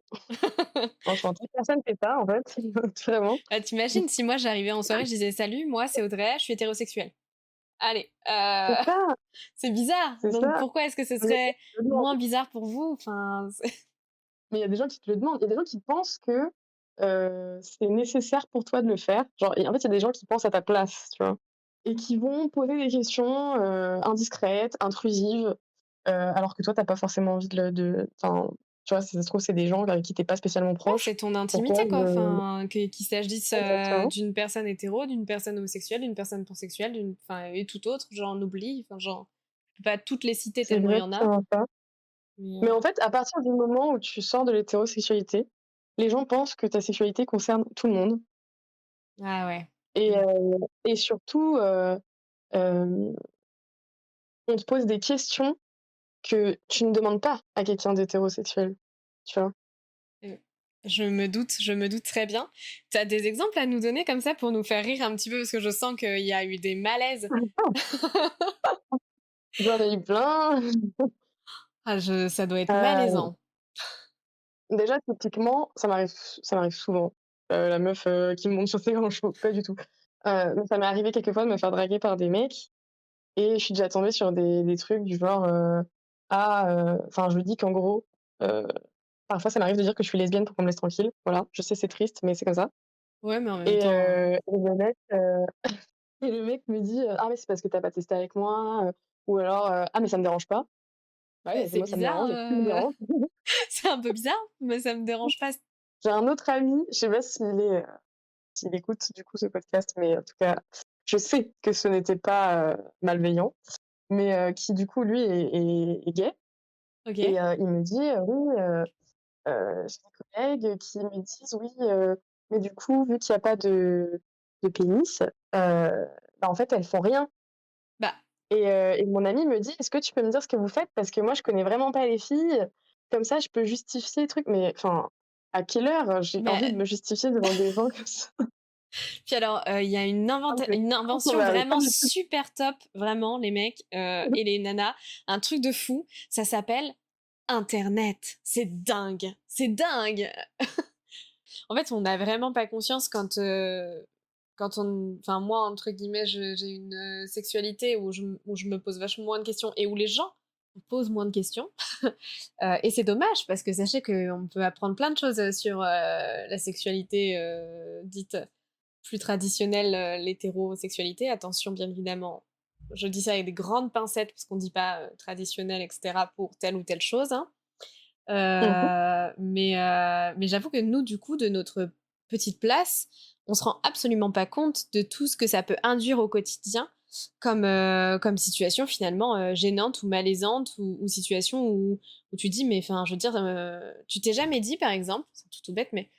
enchantée». Personne fait ça, en fait, vraiment.
Tu si moi j'arrivais en soirée, je disais: «Salut, moi c'est Audrey, je suis hétérosexuelle». Allez,
C'est ça,
c'est bizarre,
c'est
donc
ça.
pourquoi est-ce que ce
Mais
serait
je me demande
moins bizarre pour vous? Enfin, c'est
mais il y a des gens qui te le demandent. Il y a des gens qui pensent que, c'est nécessaire pour toi de le faire. Genre et en fait, il y a des gens qui pensent à ta place, tu vois? Et qui vont poser des questions, indiscrètes, intrusives, alors que toi, tu as pas forcément envie de enfin, Tu vois? Si ça se trouve, c'est des gens avec qui tu pas spécialement
Ouais,
proche.
c'est ton
Pourquoi
intimité, quoi. Enfin, qu'il s'agisse
exactement.
d'une personne hétéro, d'une personne homosexuelle, d'une personne pansexuelle, enfin, et tout autre, j'en oublie. Enfin, genre, je peux pas toutes les citer
C'est
tellement il y en a.
exactement ça.
Mais,
Mais en fait, à partir du moment où tu sors de l'hétérosexualité, les gens pensent que ta sexualité concerne tout le monde
ah ouais.
et
Mm.
et surtout, hem, on te pose des questions que tu ne demandes pas à quelqu'un d'hétérosexuel, tu vois?
Euh, je me doute très bien. Tu as des exemples à nous donner comme ça pour nous faire rire un petit peu parce que je sens qu'il y a eu des malaises.
J'en ai eu plein.
Ah, ça doit être
Heu,
malaisant.
déjà typiquement, ça m'arrive souvent, la meuf, qui me monte sur ses grands chevaux, pas du tout. Mais ça m'est arrivé quelquefois de me faire draguer par des mecs et je suis déjà tombée sur des trucs du genre, enfin je lui dis qu'en gros, heu, parfois ça m'arrive de dire que je suis lesbienne pour qu'on me laisse tranquille, voilà. Je sais c'est triste, mais c'est comme ça
Ouais, mais en même
et
temps,
le mec me dit, «Ah mais c'est parce que t'as pas testé avec moi», ou alors, «Ah mais ça me dérange pas». Bah oui,
bah,
parce que
c'est
moi ça me
bizarre.
dérange et tout me dérange.
C'est un peu bizarre, mais ça me dérange pas.
J'ai un autre ami, je sais pas s'il écoute du coup ce podcast, mais en tout cas, je sais que ce n'était pas, malveillant, mais qui du coup lui est gay et
Ok.
il me dit, «Oui, j'ai des collègues qui me disent: "Oui, mais du coup, vu qu'il y a pas de pénis, bah, en fait, elles font rien"».
Bah,
Et mon ami me dit: «Est-ce que tu peux me dire ce que vous faites? Parce que moi, je connais vraiment pas les filles, comme ça, je peux justifier le truc». Mais enfin, à quelle heure j'ai envie de
mais
me justifier devant des gens comme ça?
puis alors, il y a
Ah mais
une
ça
invention
m'arrive pas
vraiment
du tout.
super top, vraiment, les mecs et les nanas, un truc de fou. Ça s'appelle Internet. C'est dingue, c'est dingue. En fait, on n'a vraiment pas conscience quand on, enfin moi entre guillemets, j'ai une sexualité où je me pose vachement moins de questions et où les gens me posent moins de questions. Et c'est dommage parce que sachez qu'on peut apprendre plein de choses sur la sexualité dite plus traditionnelle, l'hétérosexualité. Attention, bien évidemment, je dis ça avec des grandes pincettes parce qu'on dit pas traditionnelle, etc. pour telle ou telle chose. Hein.
Mmh mh.
Mais j'avoue que nous, du coup, de notre petite place, on se rend absolument pas compte de tout ce que ça peut induire au quotidien comme situation finalement gênante ou malaisante ou situation où tu dis, mais enfin, je veux dire, tu t'es jamais dit, par exemple, c'est tout bête, mais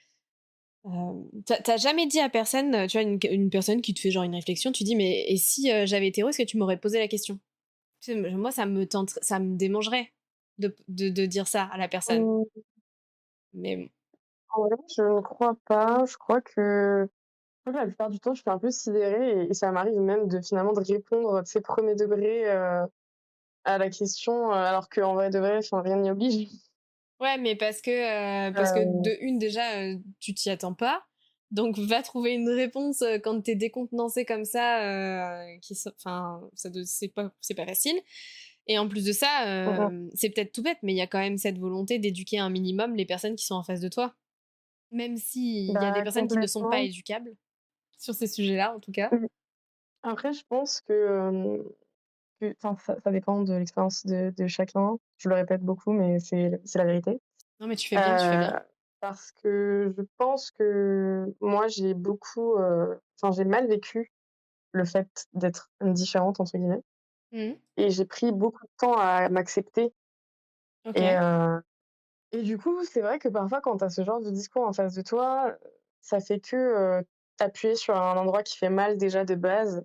t'as jamais dit à personne, tu vois, une personne qui te fait genre une réflexion, tu dis, mais et si j'avais hétéro, est-ce que tu m'aurais posé la question? Tu sais, moi, ça me démangerait de dire ça à la personne.
Mmh,
Mais bon.
en vrai, je ne crois pas. Je crois que la plupart du temps, je suis un peu sidérée et ça m'arrive même de finalement de répondre, tu sais, 1er degré, à la question, alors qu'en vrai de vrai, enfin, rien n'y oblige.
Ouais, mais parce que
Heu,
de une déjà, tu t'y attends pas. Donc va trouver une réponse, quand t'es décontenancé comme ça, enfin, c'est pas facile. Et en plus de ça,
mmh mh.
c'est peut-être tout bête, mais il y a quand même cette volonté d'éduquer un minimum les personnes qui sont en face de toi. Même s'il y a des
Bah,
personnes qui ne sont pas
complètement.
éducables, sur ces sujets-là, en tout cas.
Mmh. Après, je pense que enfin, ça dépend de l'expérience de chacun. Je le répète beaucoup, mais c'est la vérité.
Non, mais tu fais bien, tu fais
Heu,
bien.
parce que je pense que moi, enfin, j'ai mal vécu le fait d'être «différente» entre guillemets
Mmh.
et j'ai pris beaucoup de temps à m'accepter et
OK.
heu et du coup, c'est vrai que parfois, quand tu as ce genre de discours en face de toi, ça fait que, t'appuyer sur un endroit qui fait mal déjà de base.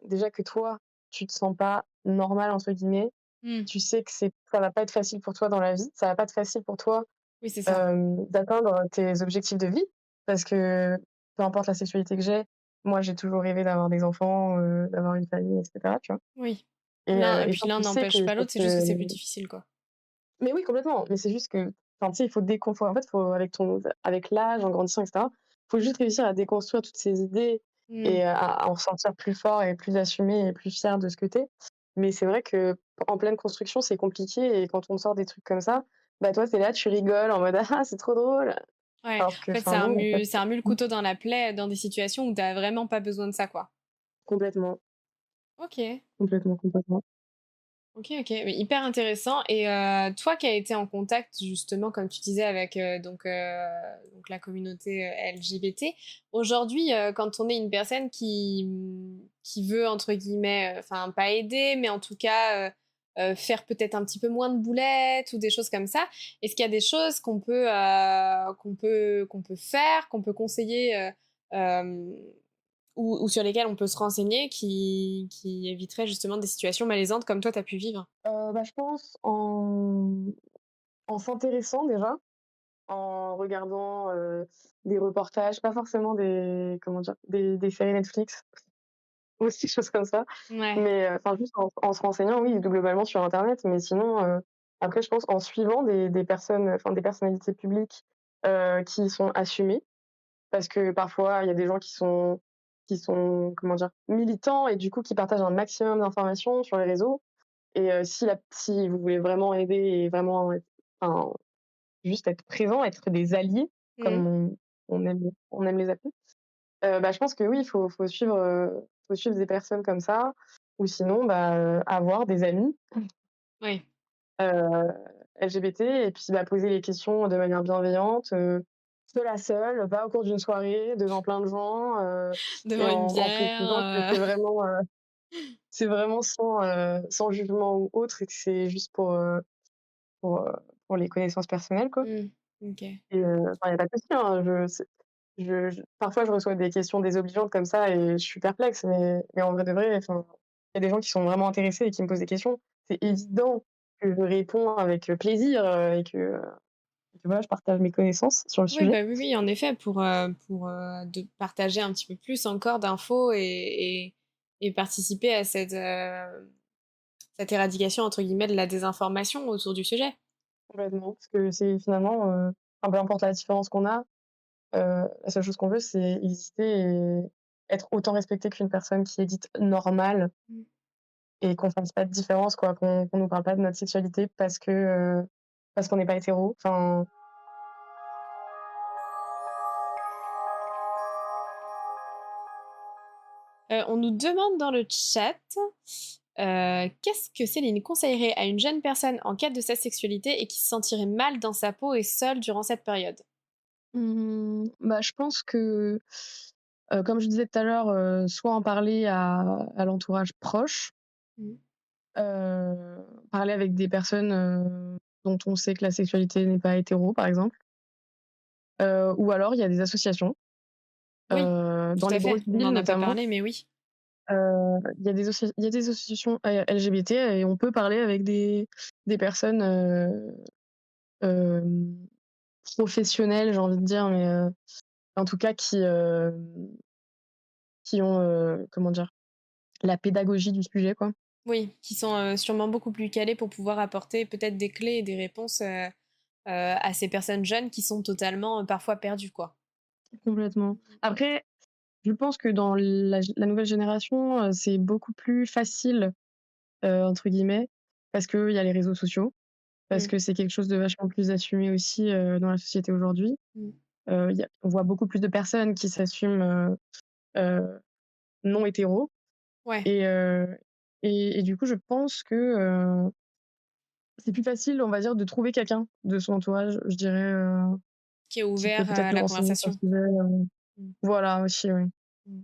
Déjà que toi, tu te sens pas «normal» entre guillemets,
Mmh.
tu sais que ça va pas être facile pour toi dans la vie, ça va pas être facile pour toi,
Oui, c'est ça.
d'atteindre tes objectifs de vie. Parce que peu importe la sexualité que j'ai, moi j'ai toujours rêvé d'avoir des enfants, d'avoir une famille et cetera, tu vois?
Oui. L'un et
Et
puis
quand
l'un
tu sais
n'empêche
que
pas l'autre, c'est juste que c'est plus difficile, quoi.
mais oui complètement, mais c'est juste que, enfin tu sais, il faut déconstruire en fait, faut avec l'âge, en grandissant et cetera, faut juste réussir à déconstruire toutes ces idées
Mmh.
et à en ressortir plus fort et plus assumé et plus fier de ce que tu es. Mais c'est vrai qu'en pleine construction, c'est compliqué et quand on sort des trucs comme ça, bah, toi, tu es là, tu rigoles en mode: «Ah, c'est trop drôle!»
Ouais,
alors que,
en fait,
enfin, non, en fait,
ça remue le couteau dans la plaie dans des situations où tu vraiment pas besoin de ça, quoi.
complètement,
OK.
complètement, complètement.
OK, OK, mais hyper intéressant et toi qui as été en contact justement comme tu disais avec, donc la communauté, LGBT, aujourd'hui, quand on est une personne qui veut entre guillemets, enfin pas aider, mais en tout cas, faire peut-être un petit peu moins de boulettes ou des choses comme ça, est-ce qu'il y a des choses qu'on peut faire, qu'on peut conseiller, hem ou sur lesquels on peut se renseigner qui éviteraient justement des situations malaisantes comme toi tu as pu vivre?
Je pense en s'intéressant déjà, en regardant, des reportages, pas forcément des comment dire? Des séries Netflix ou des choses comme ça,
Ouais.
mais enfin juste en se renseignant, oui, globalement sur internet, mais sinon, après je pense en suivant des personnes, enfin des personnalités publiques, qui sont assumées. Parce que parfois, il y a des gens qui sont, comment dire? Militants et du coup qui partagent un maximum d'informations sur les réseaux et si vous voulez vraiment aider et vraiment être enfin, juste être présent, être des alliés
Mmh.
comme on aime les appeler, je pense que oui, il faut suivre des personnes comme ça ou sinon, avoir des amis,
Oui.
heu, LGBT et puis, poser les questions de manière bienveillante, seule à seule, pas au cours d'une soirée, devant plein de gens, et
Devant une
en
bière,
précisant que c'est vraiment sans jugement ou autre et que c'est juste pour, heu, pour les connaissances personnelles, quoi.
mmh, OK.
Et enfin, il y a pas de souci, hein, je parfois je reçois des questions désobligeantes comme ça et je suis perplexe, mais en vrai de vrai, enfin, il y a des gens qui sont vraiment intéressés et qui me posent des questions. C'est
Mmh.
évident que je réponds avec, plaisir, et que voilà, je partage mes connaissances sur le
Oui,
sujet.
bah, oui, oui, en effet, pour, de partager un petit peu plus encore d'infos et participer à cette «éradication» entre guillemets de la désinformation autour du sujet.
Complètement, parce que c'est finalement, enfin, peu importe la différence qu'on a, la seule chose qu'on veut, c'est exister et être autant respecté qu'une personne qui est dite normale
Mmh.
et qu'on fasse pas de différence, quoi, qu'on nous parle pas de notre sexualité parce qu'on n'est pas hétéro. Enfin,
On nous demande dans le chat, qu'est-ce que Céline conseillerait à une jeune personne en quête de sa sexualité et qui se sentirait mal dans sa peau et seule durant cette période?
je pense que, comme je disais tout à l'heure, soit en parler à l'entourage proche,
Mmh.
parler avec des personnes, dont on sait que la sexualité n'est pas hétéro, par exemple, ou alors il y a des associations,
Oui,
dans
tout
les
à fait.
grosses
On
villes
n'en a pas
notamment.
parlé, mais oui.
Il y a des associations, LGBT et on peut parler avec des personnes, hem, professionnelles, j'ai envie de dire, mais en tout cas qui ont, comment dire? La pédagogie du sujet, quoi.
Oui, qui sont, sûrement beaucoup plus calés pour pouvoir apporter peut-être des clés et des réponses, à ces personnes jeunes qui sont totalement, parfois perdues, quoi.
Complètement. Après, je pense que dans la nouvelle génération, c'est beaucoup plus «facile», entre guillemets, parce qu'il y a les réseaux sociaux, parce
Mmh.
que c'est quelque chose de vachement plus assumé aussi, dans la société aujourd'hui.
Mmh.
On voit beaucoup plus de personnes qui s'assument, heu, non hétéros
Ouais,
et et du coup, je pense que, c'est plus facile, on va dire, de trouver quelqu'un de son entourage, je dirais,
qui est
qui peut
ouvert
peut-être
à
le
la
renseigner sur le
conversation.
sujet,
Mmh.
voilà aussi, oui,
Mmh.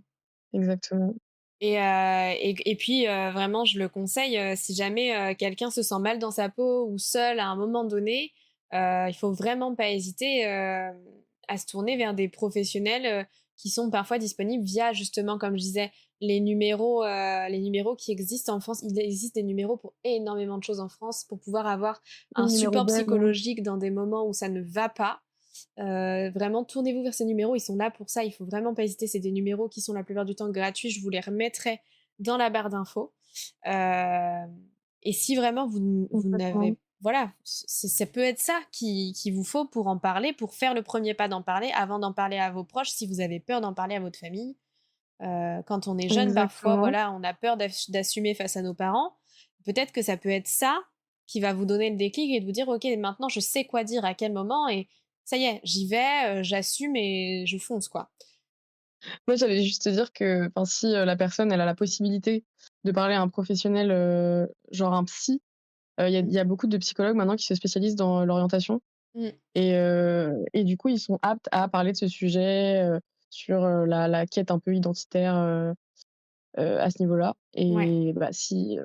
exactement.
Et puis, vraiment, je le conseille, si jamais, quelqu'un se sent mal dans sa peau ou seul à un moment donné, il faut vraiment pas hésiter, à se tourner vers des professionnels, qui sont parfois disponibles via justement, comme je disais, les numéros qui existent en France. Il existe des numéros pour énormément de choses en France, pour pouvoir avoir
Le
un
numéro
support
d'aide, oui,
psychologique dans des moments où ça ne va pas. Vraiment, tournez-vous vers ces numéros, ils sont là pour ça, il faut vraiment pas hésiter. C'est des numéros qui sont la plupart du temps gratuits, je vous les remettrai dans la barre d'infos. Et si vraiment vous
complètement.
n'avez... Voilà, ça peut être ça qu'il vous faut pour en parler, pour faire le premier pas d'en parler, avant d'en parler à vos proches, si vous avez peur d'en parler à votre famille. Quand on est jeune, parfois,
Exactement.
voilà, on a peur d'assumer face à nos parents. Peut-être que ça peut être ça qui va vous donner le déclic et de vous dire, ok, maintenant je sais quoi dire à quel moment et ça y est, j'y vais, j'assume et je fonce, quoi.
Moi, j'allais juste te dire que, enfin, si, la personne, elle a la possibilité de parler à un professionnel, genre un psy, il y a beaucoup de psychologues maintenant qui se spécialisent dans l'orientation
Mmh.
et du coup, ils sont aptes à parler de ce sujet, sur, la quête un peu identitaire, à ce niveau-là
Ouais,
et bah, si,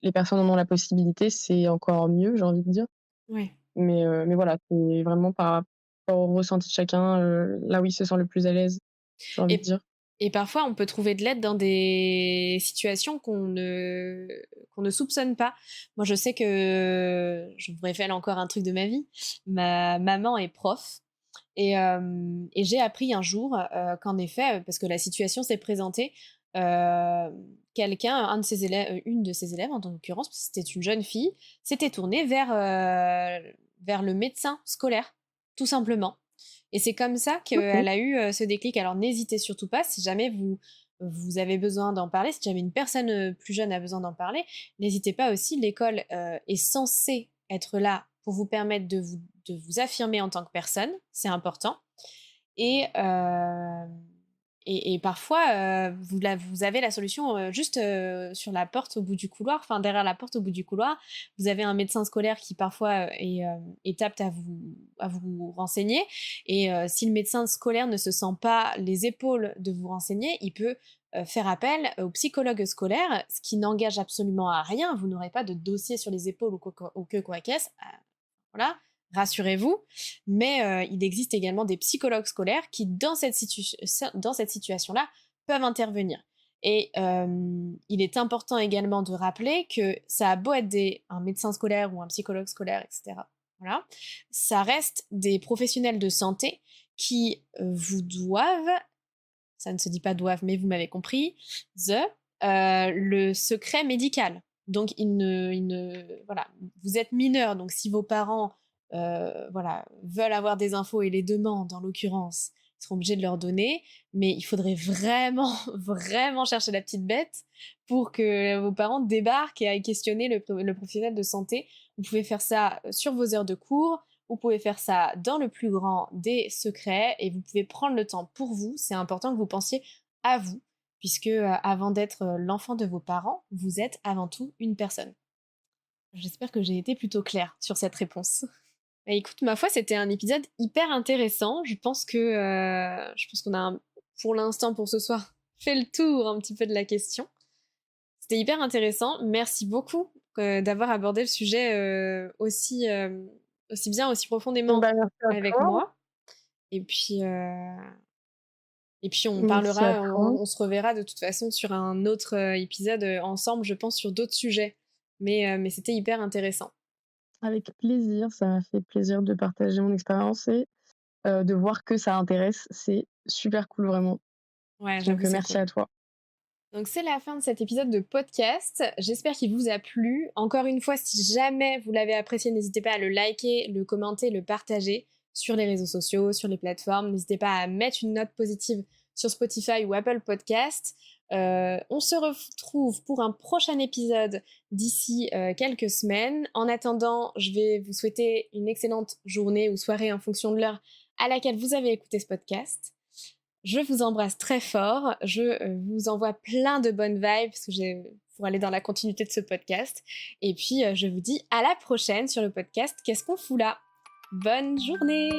les personnes en ont la possibilité, c'est encore mieux, j'ai envie de dire.
ouais.
Mais voilà, c'est vraiment par rapport au ressenti de chacun, là où il se sent le plus à l'aise, j'ai envie de
Et
dire.
et parfois, on peut trouver de l'aide dans des situations qu'on ne soupçonne pas. Moi, je sais que je vous révèle encore un truc de ma vie. Ma maman est prof et j'ai appris un jour, qu'en effet, parce que la situation s'est présentée, quelqu'un, un de ses élèves une de ses élèves, en l'occurrence, parce que c'était une jeune fille, s'était tournée vers le médecin scolaire, tout simplement. Et c'est comme ça
OK.
qu'elle a eu ce déclic. Alors n'hésitez surtout pas, si jamais vous avez besoin d'en parler, si jamais une personne plus jeune a besoin d'en parler, n'hésitez pas aussi. L'école est censée être là pour vous permettre de vous affirmer en tant que personne, c'est important. Et, euh, et parfois, vous avez la solution juste sur la porte au bout du couloir, enfin derrière la porte au bout du couloir. Vous avez un médecin scolaire qui parfois est apte à vous renseigner. Et si le médecin scolaire ne se sent pas les épaules de vous renseigner, il peut faire appel au psychologue scolaire, ce qui n'engage absolument à rien. Vous n'aurez pas de dossier sur les épaules ou que quoi qu'est-ce. Voilà, rassurez-vous. Mais il existe également des psychologues scolaires qui, dans cette situation-là, peuvent intervenir. Et il est important également de rappeler que ça a beau être un médecin scolaire ou un psychologue scolaire, etc. Voilà, ça reste des professionnels de santé qui vous doivent, ça ne se dit pas doivent, mais vous m'avez compris, le secret médical. Donc, voilà, vous êtes mineur, donc si vos parents, voilà, veulent avoir des infos et les demandent, en l'occurrence, ils seront obligés de leur donner, mais il faudrait vraiment, vraiment chercher la petite bête pour que vos parents débarquent et aillent questionner le professionnel de santé. Vous pouvez faire ça sur vos heures de cours, vous pouvez faire ça dans le plus grand des secrets et vous pouvez prendre le temps pour vous. C'est important que vous pensiez à vous, puisque avant d'être l'enfant de vos parents, vous êtes avant tout une personne. J'espère que j'ai été plutôt claire sur cette réponse. Bah, écoute, ma foi, c'était un épisode hyper intéressant. Je pense qu'on a, pour l'instant, pour ce soir, fait le tour un petit peu de la question. C'était hyper intéressant. Merci beaucoup d'avoir abordé le sujet aussi bien, aussi profondément
Bah, merci à
avec
toi.
moi. Et puis, euh, et puis on
Merci à
parlera,
toi.
on se reverra de toute façon sur un autre épisode ensemble, je pense, sur d'autres sujets. Mais c'était hyper intéressant.
Avec plaisir, ça m'a fait plaisir de partager mon expérience et de voir que ça intéresse. C'est super cool, vraiment.
Ouais,
Donc,
j'avoue, c'est
merci
cool.
à toi.
Donc c'est la fin de cet épisode de podcast. J'espère qu'il vous a plu. Encore une fois, si jamais vous l'avez apprécié, n'hésitez pas à le liker, le commenter, le partager sur les réseaux sociaux, sur les plateformes. N'hésitez pas à mettre une note positive sur Spotify ou Apple Podcast. On se retrouve pour un prochain épisode d'ici quelques semaines. En attendant, je vais vous souhaiter une excellente journée ou soirée en fonction de l'heure à laquelle vous avez écouté ce podcast. Je vous embrasse très fort. Je vous envoie plein de bonnes vibes pour aller dans la continuité de ce podcast. Et puis, je vous dis à la prochaine sur le podcast Qu'est-ce qu'on fout là? Bonne journée!